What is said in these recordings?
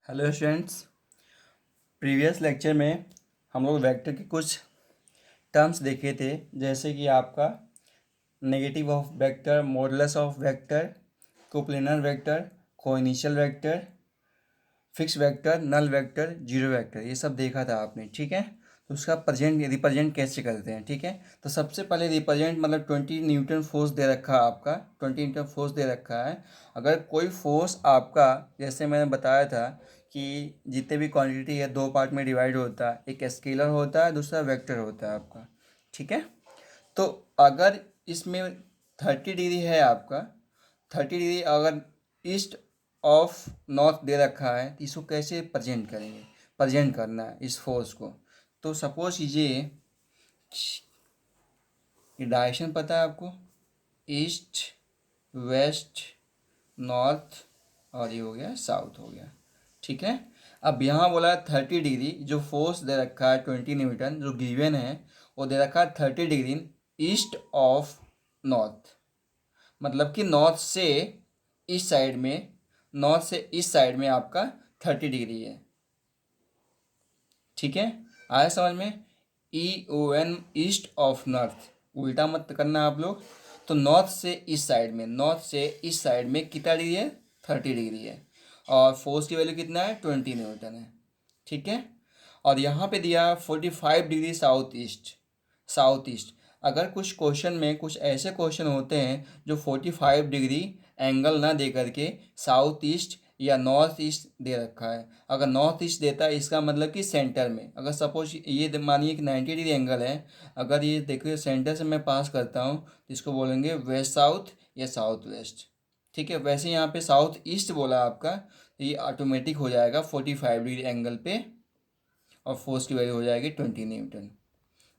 Hello students. Previous lecture में हम लोग वेक्टर के कुछ टर्म्स देखे थे, जैसे कि आपका negative of vector, modulus of vector, coplanar vector, coinitial vector, fix vector, null vector, zero vector, ये सब देखा था आपने। ठीक है, तो उसका प्रेजेंट रिप्रेजेंट कैसे करते हैं। ठीक है, तो सबसे पहले रिप्रेजेंट मतलब 20 न्यूटन फोर्स दे रखा है आपका, 20 न्यूटन फोर्स दे रखा है। अगर कोई फोर्स आपका, जैसे मैंने बताया था कि जितने भी क्वांटिटी है दो पार्ट में डिवाइड होता है, एक स्केलर होता है, दूसरा वेक्टर होता है आपका। ठीक है, तो अगर इसमें 30 डिग्री है आपका, 30 डिग्री अगर ईस्ट ऑफ नॉर्थ दे रखा है, तो इसको कैसे प्रेजेंट करेंगे, प्रेजेंट करना है इस फोर्स को। तो सपोज कीजिए ये डायरेक्शन पता है आपको, ईस्ट, वेस्ट, नॉर्थ, और ये हो गया साउथ हो गया। ठीक है, अब यहाँ बोला 30 डिग्री, जो फोर्स दे रखा है 20 न्यूटन जो गिवन है, वो दे रखा है 30 डिग्री ईस्ट ऑफ नॉर्थ, मतलब कि नॉर्थ से इस साइड में, नॉर्थ से इस साइड में आपका 30 डिग्री है। ठीक है, आया समझ में। EON ईस्ट ऑफ नॉर्थ, उल्टा मत करना आप लोग। तो नॉर्थ से इस साइड में, नॉर्थ से इस साइड में कितना डिग्री है, 30 डिग्री है, और फोर्स की वैल्यू कितना है, 20 न्यूटन है। ठीक है, और यहाँ पे दिया 45 degree south east, south east. अगर कुछ क्वेश्चन में कुछ ऐसे क्वेश्चन होते हैं जो 45 डिग्री एंगल ना दे करके साउथ ईस्ट या नॉर्थ ईस्ट दे रखा है, अगर नॉर्थ ईस्ट देता है इसका मतलब कि सेंटर में, अगर सपोज ये मानिए कि 90 डिग्री एंगल है, अगर ये देखिए सेंटर से मैं पास करता हूँ तो इसको बोलेंगे वेस्ट साउथ या साउथ वेस्ट। ठीक है, वैसे यहाँ पे साउथ ईस्ट बोला आपका, तो ये ऑटोमेटिक हो जाएगा 45 डिग्री एंगल पे, और फोर्स की वैल्यू हो जाएगी 20 न्यूटन,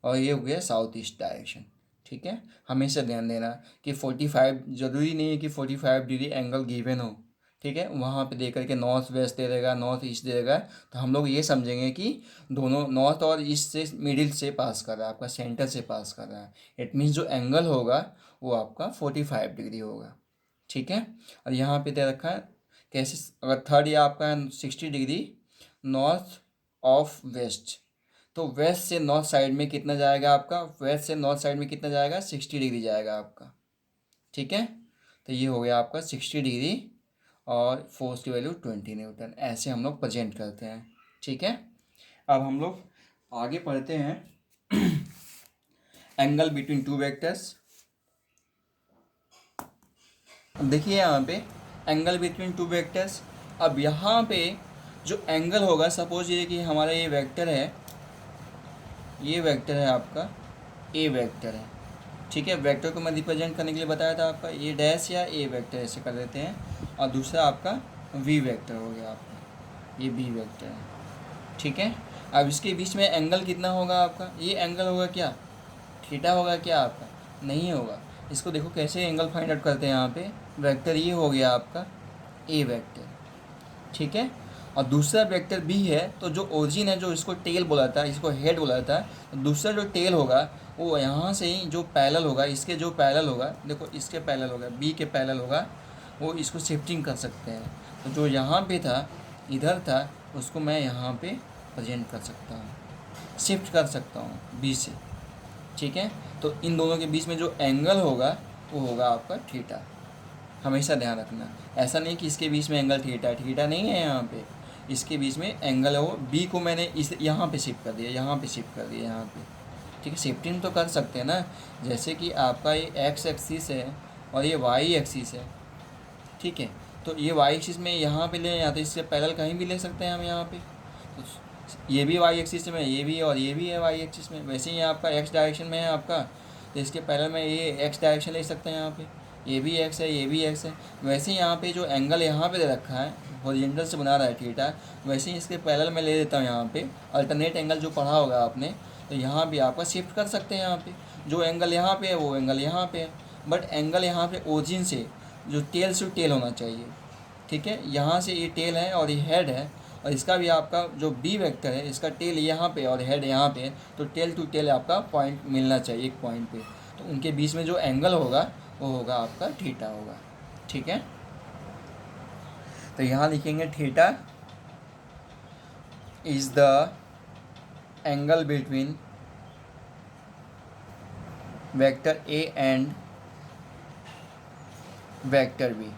और ये हो गया साउथ ईस्ट डायरेक्शन। ठीक है, हमेशा ध्यान देना कि 45 ज़रूरी नहीं है कि 45 डिग्री एंगल गिवन हो। ठीक है, वहाँ पे दे करके नॉर्थ वेस्ट दे देगा, नॉर्थ ईस्ट दे देगा, तो हम लोग ये समझेंगे कि दोनों नॉर्थ और ईस्ट से मिडिल से पास कर रहा है, आपका सेंटर से पास कर रहा है। इट मीन्स जो एंगल होगा वो आपका 45 डिग्री होगा। ठीक है, और यहाँ पे दे रखा है कैसे, अगर थर्ड या आपका 60 डिग्री नॉर्थ ऑफ वेस्ट, तो वेस्ट से नॉर्थ साइड में कितना जाएगा आपका, वेस्ट से नॉर्थ साइड में कितना जाएगा, 60 डिग्री जाएगा आपका। ठीक है, तो ये हो गया आपका 60 डिग्री, और फोर्स की वैल्यू 20 न्यूटन, ऐसे हम लोग प्रेजेंट करते हैं। ठीक है, अब हम लोग आगे पढ़ते हैं एंगल बिटवीन टू वेक्टर्स। देखिए यहाँ पे एंगल बिटवीन टू वेक्टर्स। अब यहाँ पे जो एंगल होगा, सपोज ये कि हमारा ये वेक्टर है, ये वेक्टर है आपका, ए वेक्टर है। ठीक है, वेक्टर को मैं रिप्रेजेंट करने के लिए बताया था आपका, ए डैश या ए वेक्टर ऐसे कर देते हैं, और दूसरा आपका वी वेक्टर हो गया आपका, ये बी वेक्टर है। ठीक है, अब इसके बीच में एंगल कितना होगा आपका, ये एंगल होगा क्या, थीटा होगा क्या आपका, नहीं होगा। इसको देखो कैसे एंगल फाइंड आउट करते हैं। यहाँ पे वेक्टर ये हो गया आपका ए वेक्टर। ठीक है, और दूसरा वेक्टर बी है, तो जो ओरिजिन है, जो इसको टेल बोला था, इसको हेड बोला था, तो दूसरा जो टेल होगा वो यहाँ से ही जो पैरेलल होगा, इसके जो पैरेलल होगा, देखो इसके पैरेलल होगा, बी के पैरेलल होगा, वो इसको शिफ्टिंग कर सकते हैं। तो जो यहाँ पे था, इधर था, उसको मैं यहाँ पे प्रेजेंट कर सकता हूँ, शिफ्ट कर सकता हूँ बी से। ठीक है, तो इन दोनों के बीच में जो एंगल होगा वो होगा आपका थीटा। हमेशा ध्यान रखना, ऐसा नहीं कि इसके बीच में एंगल थीटा, थीटा नहीं है यहाँ पे, इसके बीच में एंगल है वो, बी को मैंने इस यहाँ पे शिफ्ट कर दिया, यहाँ पे शिफ्ट कर दिया, यहाँ पे। ठीक है, शिफ्टिंग तो कर सकते हैं ना, जैसे कि आपका ये एक्स एक्सिस है और ये वाई एक्सिस है। ठीक है, तो ये वाई एक्सिस में यहाँ पे ले, या तो इससे पैरेलल कहीं भी ले सकते हैं हम यहाँ पे, तो ये भी वाई एक्सिस में, ये भी और ये भी है वाई एक्सिस में। वैसे ही आपका एक्स डायरेक्शन में है आपका, तो इसके पैरेलल में ये एक्स डायरेक्शन ले सकते हैं यहाँ पे, ये भी एक्स है, ये भी एक्स है। वैसे ही यहाँ पे जो एंगल यहाँ पे दे रखा है, हॉरिजॉन्टल से बना रहा है थीटा, वैसे ही इसके पैरेलल में ले देता हूँ यहाँ पे अल्टरनेट एंगल जो पढ़ा होगा आपने, तो यहाँ भी आपका शिफ्ट कर सकते हैं। यहाँ पे जो एंगल यहाँ पे है वो एंगल यहाँ पे है, बट एंगल यहाँ पे ओरिजिन से जो टेल से टेल होना चाहिए। ठीक है, यहाँ से ये टेल है और ये हेड है, और इसका भी आपका जो बी वेक्टर है, इसका टेल यहाँ पे और हेड यहाँ पे है, तो टेल टू टेल आपका पॉइंट मिलना चाहिए एक पॉइंट पे, तो उनके बीच में जो एंगल होगा वो होगा आपका थीटा होगा। ठीक है, तो यहाँ लिखेंगे theta, is the angle between vector A and vector B.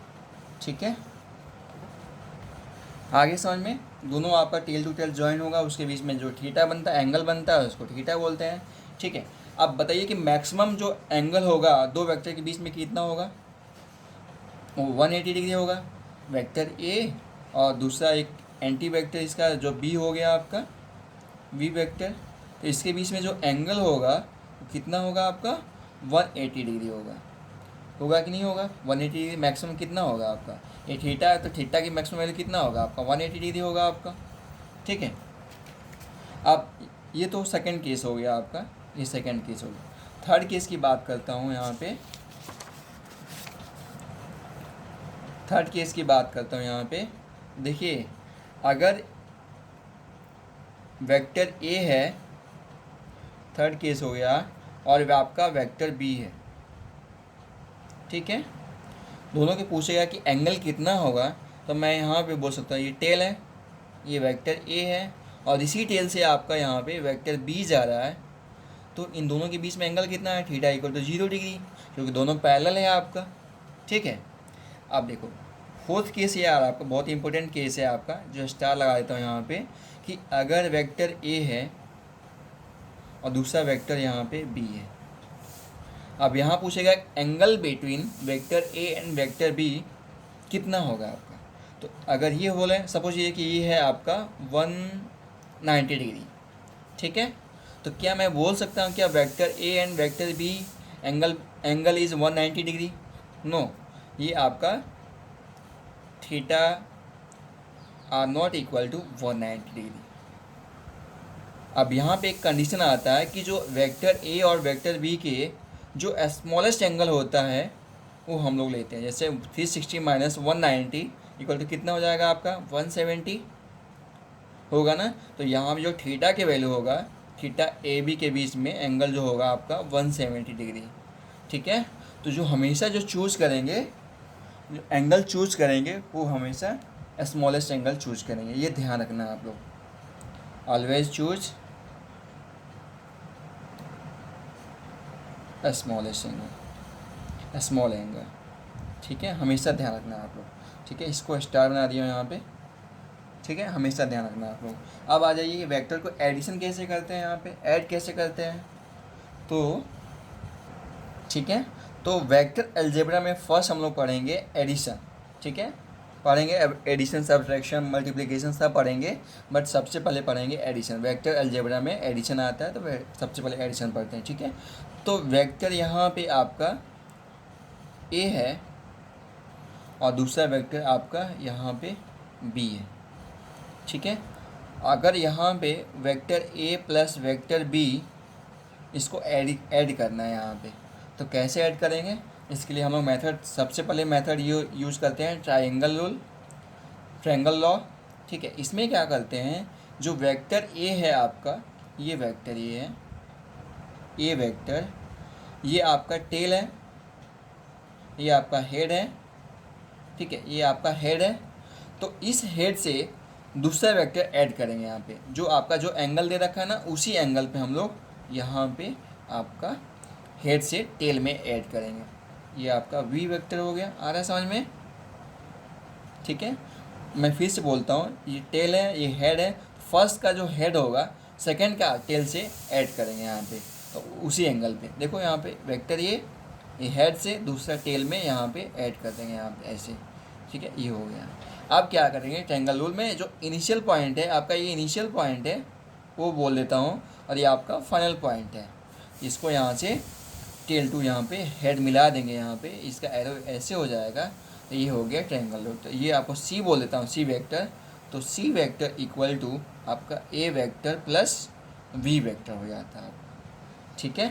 ठीक है, आगे समझ में, दोनों आपका टेल टू टेल ज्वाइन होगा, उसके बीच में जो थीटा बनता है, एंगल बनता है, उसको थीटा बोलते हैं। ठीक है, अब बताइए कि मैक्सिमम जो एंगल होगा दो वेक्टर के बीच में कितना होगा? वो 180 डिग्री होगा, वेक्टर ए और दूसरा एक एंटी वेक्टर इसका जो बी हो गया आपका बी वेक्टर। तो इसके बीच में जो एंगल होगा कितना होगा आपका? 180 डिग्री होगा कि नहीं होगा? 180 डिग्री मैक्सिमम कितना होगा आपका? ये थीटा है तो थीटा की मैक्सिमम वैल्यू कितना होगा आपका? 180 डिग्री होगा आपका। ठीक है, अब ये तो सेकंड केस हो गया आपका, ये सेकंड केस हो गया। थर्ड केस की बात करता हूँ यहाँ पे, थर्ड केस की बात करता हूँ यहाँ पे। देखिए, अगर वेक्टर ए है, थर्ड केस हो गया, और आपका वेक्टर बी है। ठीक है, दोनों के पूछेगा कि एंगल कितना होगा, तो मैं यहाँ पे बोल सकता हूँ ये टेल है, ये वेक्टर ए है, और इसी टेल से आपका यहाँ पे वेक्टर बी जा रहा है। तो इन दोनों के बीच में एंगल कितना है? थीटा इक्वल टू 0 डिग्री, क्योंकि दोनों पैरेलल है आपका। ठीक है, अब देखो फोर्थ केस यार आपका बहुत इंपॉर्टेंट केस है आपका, जो स्टार लगा देता हूँ यहाँ पे, कि अगर वेक्टर ए है और दूसरा वेक्टर यहाँ पे बी है। अब यहाँ पूछेगा angle between vector A and vector B कितना होगा आपका। तो अगर ये बोले, सपोज ये कि ये है आपका 190 डिग्री। ठीक है, तो क्या मैं बोल सकता हूँ क्या vector A and vector B angle is 190 degree? No, ये आपका theta are not equal to 190 degree. अब यहाँ पे एक कंडीशन आता है कि जो वेक्टर ए और वेक्टर बी के जो स्मॉलेस्ट एंगल होता है वो हम लोग लेते हैं। जैसे 360 माइनस 190 इक्वल टू कितना हो जाएगा आपका? 170 होगा ना। तो यहाँ पे जो थीटा के वैल्यू होगा, थीटा ए बी के बीच में एंगल जो होगा आपका 170 डिग्री। ठीक है, तो जो हमेशा जो चूज़ करेंगे, जो एंगल चूज़ करेंगे, वो हमेशा स्मॉलेस्ट एंगल चूज़ करेंगे। ये ध्यान रखना है आप लोग, always choose smallest angle, small angle. ठीक है, हमेशा ध्यान रखना है आप लोग। ठीक है, इसको स्टार बना दिया यहाँ पे। ठीक है, हमेशा ध्यान रखना है आप लोग। अब आ जाइए वेक्टर को एडिशन कैसे करते हैं, यहाँ पे ऐड कैसे करते हैं। तो ठीक है, तो वेक्टर अलजेब्रा में फर्स्ट हम लोग पढ़ेंगे एडिशन। ठीक है, पढ़ेंगे एडिशन, सब्ट्रैक्शन, मल्टीप्लिकेशन सब पढ़ेंगे, बट सबसे पहले पढ़ेंगे एडिशन। वेक्टर अलजेब्रा में एडिशन आता है, तो सबसे पहले एडिशन पढ़ते हैं। ठीक है, तो वेक्टर यहाँ पे आपका ए है और दूसरा वेक्टर आपका यहाँ पे बी है। ठीक है, अगर यहाँ पे vector A plus vector B इसको ऐड करना है यहाँ पे, तो कैसे ऐड करेंगे? इसके लिए हम लोग मेथड, सबसे पहले मेथड यूज़ करते हैं ट्रायंगल रूल, ट्रायंगल लॉ। ठीक है, इसमें क्या करते हैं, जो वेक्टर ए है आपका, ये वेक्टर ए है, ये वेक्टर, ये आपका टेल है, ये आपका हेड है। ठीक है, ये आपका हेड है। तो इस हेड से दूसरा वेक्टर ऐड करेंगे यहाँ पे, जो आपका जो एंगल दे रखा है ना, उसी एंगल पे हम लोग यहाँ पे आपका हेड से टेल में ऐड करेंगे। ये आपका वी वेक्टर हो गया। आ रहा है समझ में? ठीक है, मैं फिर से बोलता हूँ, ये टेल है, ये हेड है। फर्स्ट का जो हेड होगा सेकंड का टेल से ऐड करेंगे यहाँ पे, तो उसी एंगल पे। देखो यहाँ पे वेक्टर ये हेड से दूसरा टेल में यहाँ पे ऐड कर देंगे यहाँ पे ऐसे। ठीक है, ये हो गया। अब क्या करेंगे, ट्रायंगल रूल में जो इनिशियल पॉइंट है आपका, ये इनिशियल पॉइंट है वो बोल देता हूँ, और ये आपका फाइनल पॉइंट है। इसको यहाँ से टेल टू यहाँ पे हेड मिला देंगे यहाँ पे, इसका एरो ऐसे हो जाएगा। तो ये हो गया ट्रायंगल रूल। तो ये आपको सी बोल देता हूँ, सी वेक्टर। तो सी वेक्टर इक्वल टू आपका A vector plus V vector हो जाता है आपका। ठीक है,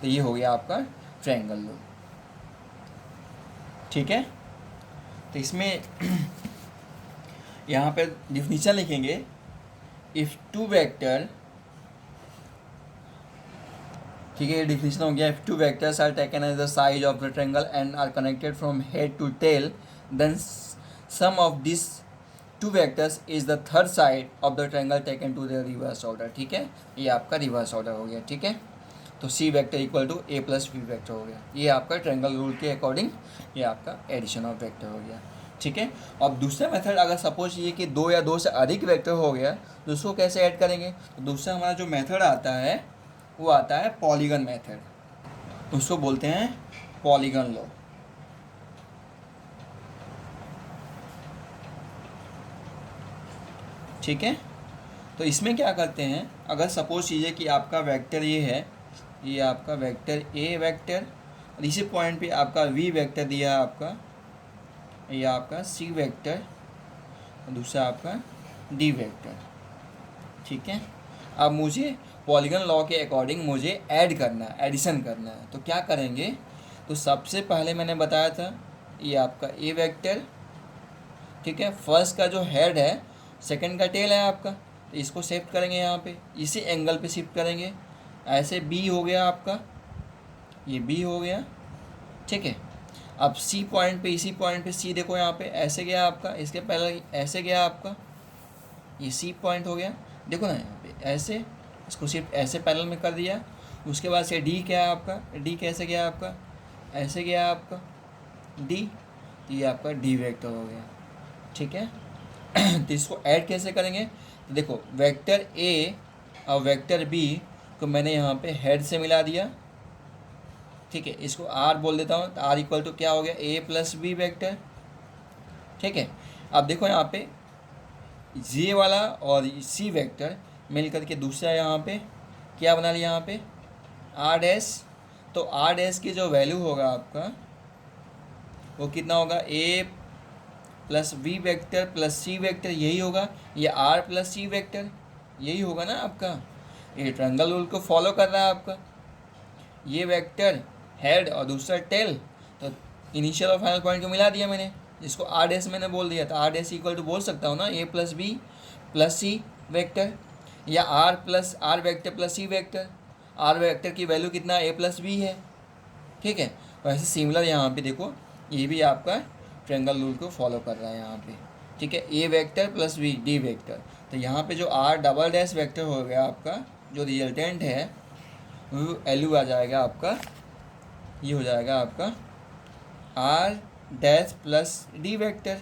तो ये हो गया आपका ट्रायंगल रूल। ठीक है, तो इसमें यहाँ पे डिफिनीशन लिखेंगे, इफ़ टू वेक्टर, ठीक है, ये डिफिनीशन हो गया। If two vectors are taken as the साइज of the triangle and are connected from head to tail, then sum of this two vectors is the third side of the triangle taken to the reverse order, ठीक है, ये आपका reverse order हो गया, ठीक है। तो C vector equal to A plus B vector हो गया, ये आपका ट्रायंगल रूल के अकॉर्डिंग ये आपका एडिशन ऑफ वेक्टर हो गया, ठीक है। अब दूसरा मेथड, अगर सपोज ये कि दो या दो से अधिक वेक्टर हो गया तो उसको कैसे ऐड करेंगे, तो दूसरा हमारा जो मेथड आता है वो आता है पॉलीगन मेथड, उसको बोलते हैं पॉलीगन लॉ, ठीक है। तो इसमें क्या करते हैं, अगर सपोज कीजिए कि आपका वेक्टर ये है, ये आपका वेक्टर ए वेक्टर और इसी पॉइंट पे आपका वी वेक्टर दिया है आपका, ये आपका सी वेक्टर और दूसरा आपका डी वेक्टर, ठीक है। अब मुझे पॉलीगन लॉ के अकॉर्डिंग मुझे ऐड करना है, एडिशन करना है, तो क्या करेंगे, तो सबसे पहले मैंने बताया था ये आपका ए वेक्टर, ठीक है, फर्स्ट का जो हेड है, सेकंड का टेल है आपका, तो इसको शिफ्ट करेंगे यहाँ पे, इसी एंगल पे शिफ्ट करेंगे, ऐसे बी हो गया आपका, ये बी हो गया, ठीक है। अब सी पॉइंट पे, इसी पॉइंट पे सी देखो यहाँ पे ऐसे गया आपका, इसके पहले ऐसे गया आपका, ये सी पॉइंट हो गया, देखो ना यहाँ पे ऐसे, इसको शिफ्ट ऐसे पैरेलल में कर दिया। उसके बाद से डी क्या है आपका, डी कैसे गया आपका, ऐसे गया आपका डी, तो ये आपका डी वेक्टर हो गया, ठीक है। तो इसको ऐड कैसे करेंगे, तो देखो वेक्टर ए और वेक्टर बी को मैंने यहाँ पे हेड से मिला दिया, ठीक है, इसको आर बोल देता हूँ, तो आर इक्वल टू क्या हो गया, ए प्लस बी वेक्टर, ठीक है। अब देखो यहाँ पे ये वाला और सी वेक्टर मिल करके दूसरा यहाँ पे क्या बना लिया, यहाँ पे आर डैश, तो आर डैश की जो वैल्यू होगा आपका वो कितना होगा, A plus V vector plus C vector, यही होगा, ये आर प्लस सी वेक्टर यही होगा ना आपका, ये ट्रायंगल रूल को फॉलो कर रहा है आपका। ये वेक्टर हेड और दूसरा टेल, तो इनिशियल और फाइनल पॉइंट को मिला दिया मैंने, जिसको आर डैश मैंने बोल दिया था, आर डैश इक्वल टू बोल सकता हूँ ना A plus B plus C vector, या R plus R vector plus C vector, R vector की वैल्यू कितना ए प्लस बी है, ठीक है। वैसे सिमिलर यहाँ पे देखो, ये भी आपका ट्रायंगल रूल को फॉलो कर रहा है यहाँ पे, ठीक है, A vector plus B D vector, तो यहाँ पे जो आर डबल डैश वेक्टर हो गया आपका, जो रिजल्टेंट है वो एलयू आ जाएगा आपका, ये हो जाएगा आपका R dash plus D vector,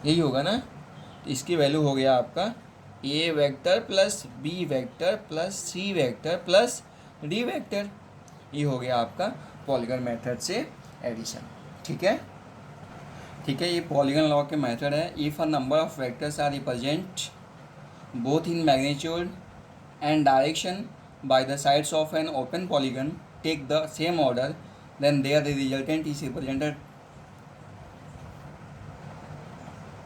यही होगा ना, तो इसकी वैल्यू हो गया आपका A vector plus B vector plus C vector plus D vector, ये हो गया आपका पॉलीगन मेथड से एडिशन, ठीक है, ठीक है। ये पॉलीगन लॉ के मेथड है। If a number of vectors are represent both in magnitude and direction by the sides of an open polygon take the same order, then there the resultant is represented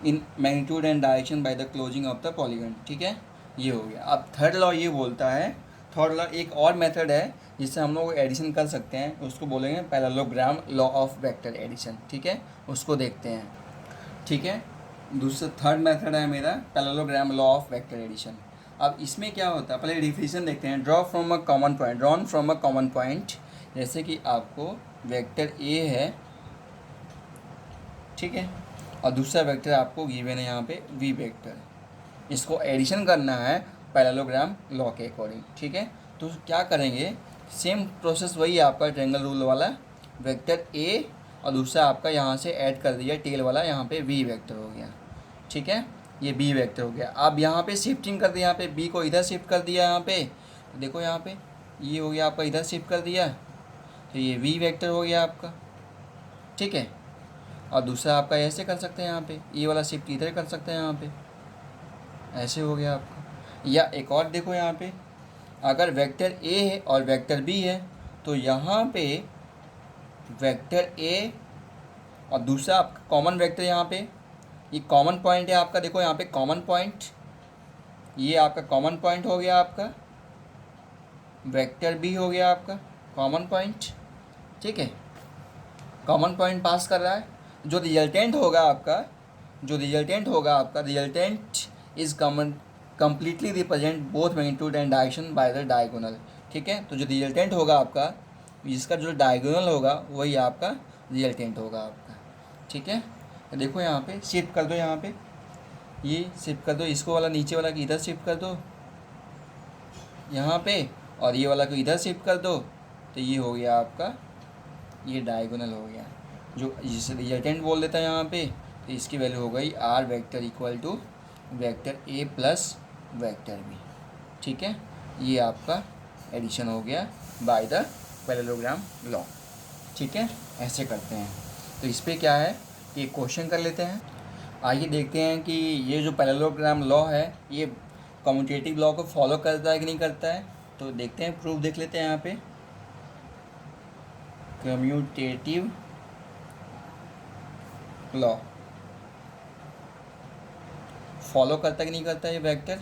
in magnitude and direction by the closing of the polygon, ठीक है, ये हो गया। अब third law ये बोलता है, third law एक और मेथड है जिससे हम लोग एडिशन कर सकते हैं, उसको बोलेंगे parallelogram law of vector addition, ठीक है, उसको देखते हैं, ठीक है। दूसरा थर्ड मेथड है मेरा parallelogram law of vector addition. अब इसमें क्या होता है, पहले डिफिनेशन देखते हैं, draw from a common point, drawn from a common point, जैसे कि आपको वेक्टर ए है, ठीक है, और दूसरा वेक्टर आपको गिवन है यहाँ पे वी वेक्टर, इसको एडिशन करना है पैरेललोग्राम लॉ के अकॉर्डिंग, ठीक है। तो क्या करेंगे, सेम प्रोसेस वही है आपका ट्रायंगल रूल वाला, वेक्टर ए और दूसरा आपका यहाँ से ऐड कर दिया टेल वाला, यहाँ पे वी वेक्टर हो गया, ठीक है, ये बी वेक्टर हो गया। अब यहाँ पे शिफ्टिंग कर दिया, यहाँ पे बी को इधर शिफ्ट कर दिया, यहाँ पे तो देखो यहाँ पे ये हो गया आपका, इधर शिफ्ट कर दिया, तो ये वी वेक्टर हो गया आपका, ठीक है। और दूसरा आपका ऐसे कर सकते हैं, यहाँ पे ये वाला शिफ्ट इधर कर सकते हैं, यहाँ पे ऐसे हो गया आपका। या एक और देखो यहाँ पे, अगर वेक्टर ए है और वेक्टर बी है, तो यहाँ पे वेक्टर ए और दूसरा आपका कॉमन वेक्टर, यहाँ पे ये कॉमन पॉइंट है आपका, देखो यहाँ पे कॉमन पॉइंट, ये आपका कॉमन पॉइंट हो गया आपका, वेक्टर बी हो गया आपका कॉमन पॉइंट, ठीक है, कॉमन पॉइंट पास कर रहा है। जो रिजल्टेंट होगा आपका, जो रिजल्टेंट होगा आपका, resultant is common completely represent both magnitude and direction by the diagonal, ठीक है। तो जो रिजल्टेंट होगा आपका, जिसका जो डायगोनल होगा वही आपका रिजल्टेंट होगा आपका, ठीक है। देखो यहाँ पे शिफ्ट कर दो, यहाँ पे ये शिफ्ट कर दो, इसको वाला नीचे वाला इधर शिफ्ट कर दो यहाँ पे, और ये वाला को इधर शिफ्ट कर दो, तो ये हो गया आपका, ये डायगोनल हो गया, जो जिसे रिजल्टेंट बोल देता है यहाँ पे। तो इसकी वैल्यू हो गई R vector equal to vector A plus vector B. ठीक है, ये आपका एडिशन हो गया बाय द पैरेललोग्राम लॉ। ठीक है, ऐसे करते हैं। तो इस पर क्या है कि क्वेश्चन कर लेते हैं। आइए देखते हैं कि ये जो पैरेललोग्राम लॉ है ये कम्यूटेटिव लॉ को फॉलो करता है कि नहीं करता है। तो देखते हैं, प्रूफ देख लेते हैं यहाँ पे। कम्यूटेटिव लॉ फॉलो करता है कि नहीं करता है ये वेक्टर।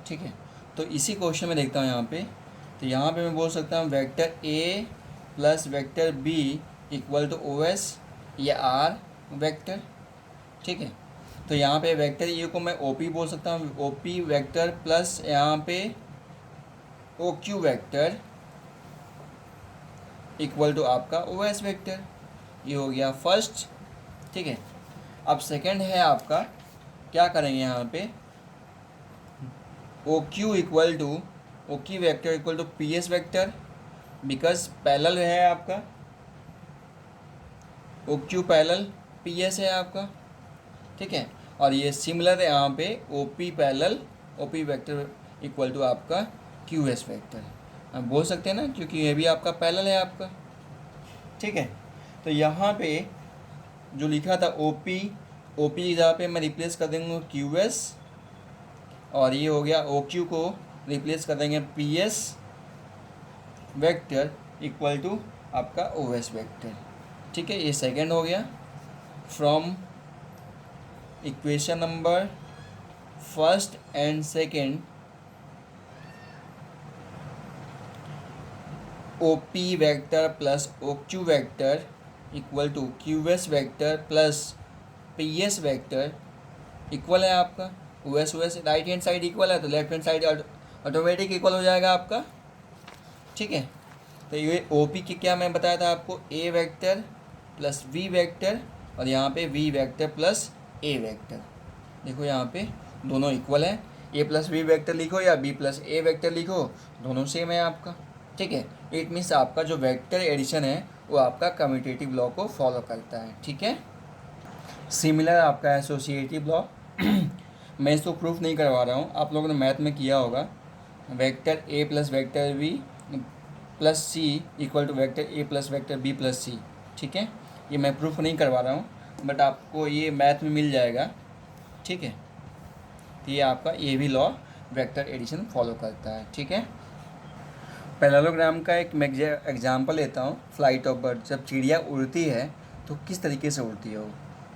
ठीक है, तो इसी क्वेश्चन में देखता हूँ यहाँ पे। तो यहाँ पे मैं बोल सकता हूँ vector A plus vector B equal to O S या आर वेक्टर। ठीक है, तो यहाँ पे वेक्टर ए को मैं ओ पी बोल सकता हूँ, ओ पी वेक्टर प्लस यहाँ पे O Q vector equal to आपका ओ एस वेक्टर। ये हो गया फर्स्ट। ठीक है, अब सेकंड है आपका, क्या करेंगे यहाँ पे, O Q equal to O Q vector equal to P S vector, because parallel है आपका, O Q parallel P S है आपका। ठीक है, और ये सिमिलर है यहाँ पे O P parallel O P vector equal to आपका क्यू एस वेक्टर, हम बोल सकते हैं ना, क्योंकि ये भी आपका पैरेलल है आपका। ठीक है, तो यहाँ पे जो लिखा था ओ पी की जगह पे मैं रिप्लेस कर देंगे क्यू एस, और ये हो गया ओ क्यू को रिप्लेस कर देंगे P S vector equal to आपका ओ एस वेक्टर। ठीक है, ये सेकंड हो गया from equation number first and second. O P vector plus O Q vector equal to Q S vector plus P S vector equal है आपका O S right hand side equal है तो left hand side automatic equal हो जाएगा आपका। ठीक है, तो ये ओ पी की क्या मैं बताया था आपको, A vector plus V vector, और यहाँ पे V vector plus A vector. देखो यहाँ पे दोनों इक्वल है, ए प्लस वी वेक्टर लिखो या बी प्लस ए वेक्टर लिखो, दोनों सेम है आपका। ठीक है, इट मीन्स आपका जो वेक्टर एडिशन है वो आपका कम्यूटेटिव लॉ को फॉलो करता है। ठीक है, सिमिलर आपका एसोसिएटिव लॉ मैं इसको प्रूफ नहीं करवा रहा हूँ, आप लोगों ने मैथ में किया होगा, vector A plus vector B plus C equal to vector A plus vector B plus C. ठीक है, ये मैं प्रूफ नहीं करवा रहा हूँ, बट आपको ये मैथ में मिल जाएगा। ठीक है, तो ये आपका ये भी लॉ वेक्टर एडिशन फॉलो करता है। ठीक है, पैरेललोग्राम का एक मैं एग्जांपल लेता हूँ, फ्लाइट ऑफ बर्ड। जब चिड़िया उड़ती है तो किस तरीके से उड़ती है वो,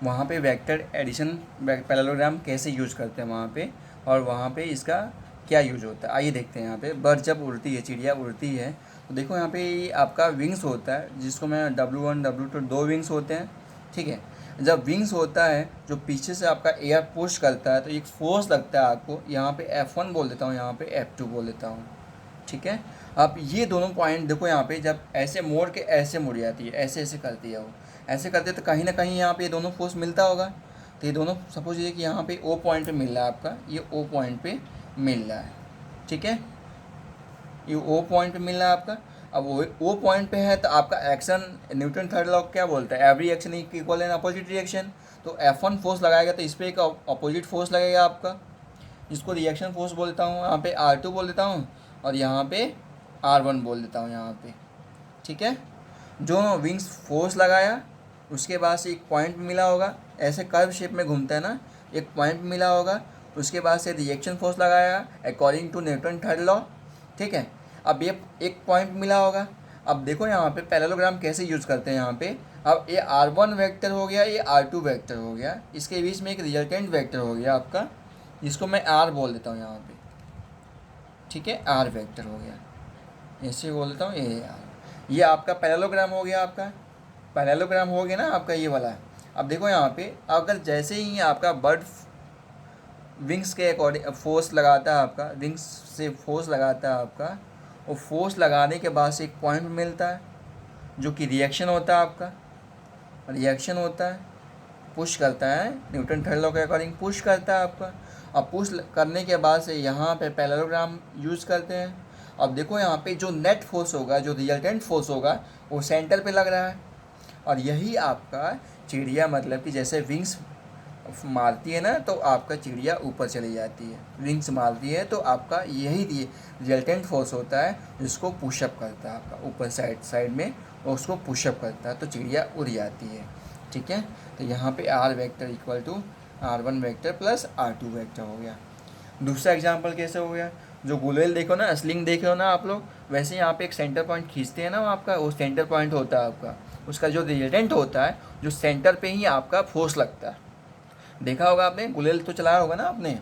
वहाँ पे वेक्टर एडिशन पैरेललोग्राम कैसे यूज करते हैं वहाँ पे, और वहाँ पे इसका क्या यूज होता है। आइए देखते हैं। यहाँ पे बर्ड जब उड़ती है, चिड़िया उड़ती है, तो देखो यहाँ पे आपका विंग्स होता है, जिसको मैं W1 W2 दो विंग्स होते हैं। ठीक है, जब विंग्स होता है जो पीछे से आपका एयर पुश करता है तो एक फोर्स लगता है आपको, यहाँ पे F1 बोल देता हूँ, यहाँ पे F2 बोल देता हूँ। ठीक है, अब ये दोनों पॉइंट देखो, यहाँ पे जब ऐसे मोड़ के ऐसे मुड़ जाती है, ऐसे ऐसे करती है वो, ऐसे करते तो कहीं ना कहीं यहाँ पे ये दोनों फोर्स मिलता होगा। तो ये दोनों सपोज ये कि यहाँ पे ओ पॉइंट पे मिल रहा है आपका, ये ओ पॉइंट पे मिल रहा है। ठीक है, ये ओ पॉइंट पे मिल रहा है आपका। अब वो ओ पॉइंट पे है तो आपका एक्शन, न्यूटन थर्ड लॉ क्या बोलता है, every action equal N opposite reaction. तो F1 फोर्स लगाएगा तो इस पर एक अपोजिट फोर्स लगेगा आपका, जिसको रिएक्शन फोर्स बोलता हूँ, यहाँ पे R2 बोल देता हूँ, और यहाँ पे R1 बोल देता हूँ यहाँ पे। ठीक है, जो विंग्स फोर्स लगाया उसके बाद से एक पॉइंट मिला होगा, ऐसे कर्व शेप में घूमता है ना, एक पॉइंट मिला होगा, उसके बाद से रिएक्शन फोर्स लगाया according to Newton third law. ठीक है, अब ये एक पॉइंट मिला होगा। अब देखो यहाँ पे पैरेललोग्राम कैसे यूज़ करते हैं यहाँ पे। अब ये R1 वेक्टर हो गया, ये R2 वेक्टर हो गया, इसके बीच में एक रिजल्टेंट वेक्टर हो गया आपका, जिसको मैं R बोल देता हूँ यहाँ पे। ठीक है, R वेक्टर हो गया, ऐसे बोल देता हूँ ये आपका पैरेललोग्राम हो गया, आपका पैरेललोग्राम हो गया ना आपका ये वाला। अब देखो यहाँ पे अगर जैसे ही आपका बर्ड विंग्स के अकॉर्डिंग फोर्स लगाता है, आपका विंग्स से फोर्स लगाता है आपका, और फोर्स लगाने के बाद से एक पॉइंट मिलता है जो कि रिएक्शन होता है आपका, रिएक्शन होता है पुश करता है, न्यूटन थर्ड लॉ के अकॉर्डिंग पुश करता है आपका। अब पुश करने के बाद से यहाँ पे पैरेललोग्राम यूज़ करते हैं। अब देखो यहाँ पे जो नेट फोर्स होगा, जो रिजल्टेंट फोर्स होगा, वो सेंटर पे लग रहा है। और यही आपका चिड़िया मतलब कि जैसे विंग्स मारती है ना, तो आपका चिड़िया ऊपर चली जाती है। विंग्स मारती है तो आपका यही रिजल्टेंट फोर्स होता है जिसको पुशअप करता है आपका ऊपर साइड में, और उसको पुशअप करता है तो चिड़िया उड़ जाती है। ठीक है, तो यहाँ पे R vector equal to R1 vector plus R2 vector हो गया। दूसरा एग्जाम्पल कैसे हो गया, जो गुलेल देखो ना, स्लिंग देखे हो ना आप लोग, वैसे यहाँ पे एक सेंटर पॉइंट खींचते हैं ना, आपका वो सेंटर पॉइंट होता है आपका, उसका जो रिजल्टेंट होता है, जो सेंटर पे ही आपका फोर्स लगता है। देखा होगा आपने, गुलेल तो चलाया होगा ना आपने,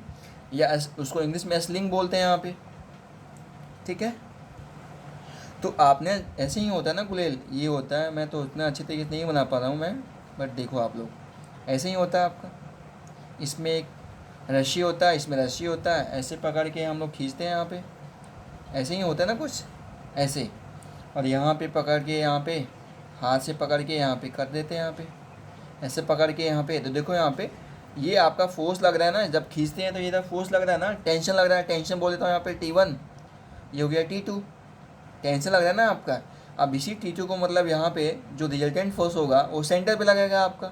या उसको इंग्लिश में स्लिंग बोलते हैं यहाँ पे। ठीक है, तो आपने ऐसे ही होता है ना गुलेल, ये होता है। मैं तो उतना अच्छे तरीके से नहीं बना पा रहा हूँ मैं, बट देखो आप लोग, ऐसे ही होता है आपका। इसमें एक रस्सी होता है, इसमें रस्सी होता है, ऐसे पकड़ के हम लोग खींचते हैं यहाँ पे, ऐसे ही होता है ना कुछ ऐसे। और यहाँ पे पकड़ के, यहाँ पे हाथ से पकड़ के यहाँ पे कर देते हैं, यहाँ पे ऐसे पकड़ के यहाँ पे। तो देखो यहाँ पे ये आपका फोर्स लग रहा है ना, जब खींचते हैं तो ये फोर्स लग रहा है ना, टेंशन लग रहा है, टेंशन बोल देता हूँ यहाँ पे T1, ये हो गया T2, टेंशन लग रहा है ना आपका। अब इसी T2 को मतलब यहाँ पे जो रिजल्टेंट फोर्स होगा वो सेंटर पे लगेगा आपका।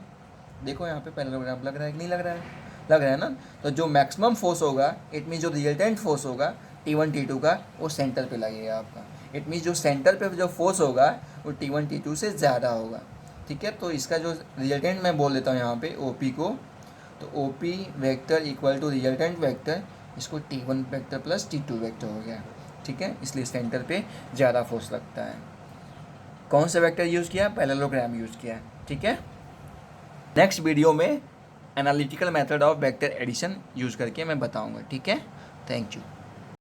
देखो यहाँ पे पैरेललोग्राम लग रहा है कि नहीं लग रहा है, लग रहा है ना। तो जो मैक्सिमम फोर्स होगा, इट मीन जो रिजल्टेंट फोर्स होगा T1 T2 का, वो सेंटर पे लगेगा आपका। इट मीन जो सेंटर पे जो फोर्स होगा वो T1 T2 से ज़्यादा होगा। ठीक है, तो इसका जो रिजल्टेंट मैं बोल देता हूँ यहाँ पे OP को, तो OP vector equal to resultant vector, इसको T1 vector plus T2 vector हो गया। ठीक है, इसलिए सेंटर पे ज़्यादा फोर्स लगता है। कौन सा वेक्टर यूज़ किया, पैरेललोग्राम यूज़ किया। ठीक है, नेक्स्ट वीडियो में analytical method of vector addition use करके मैं बताऊंगा। ठीक है, थैंक यू।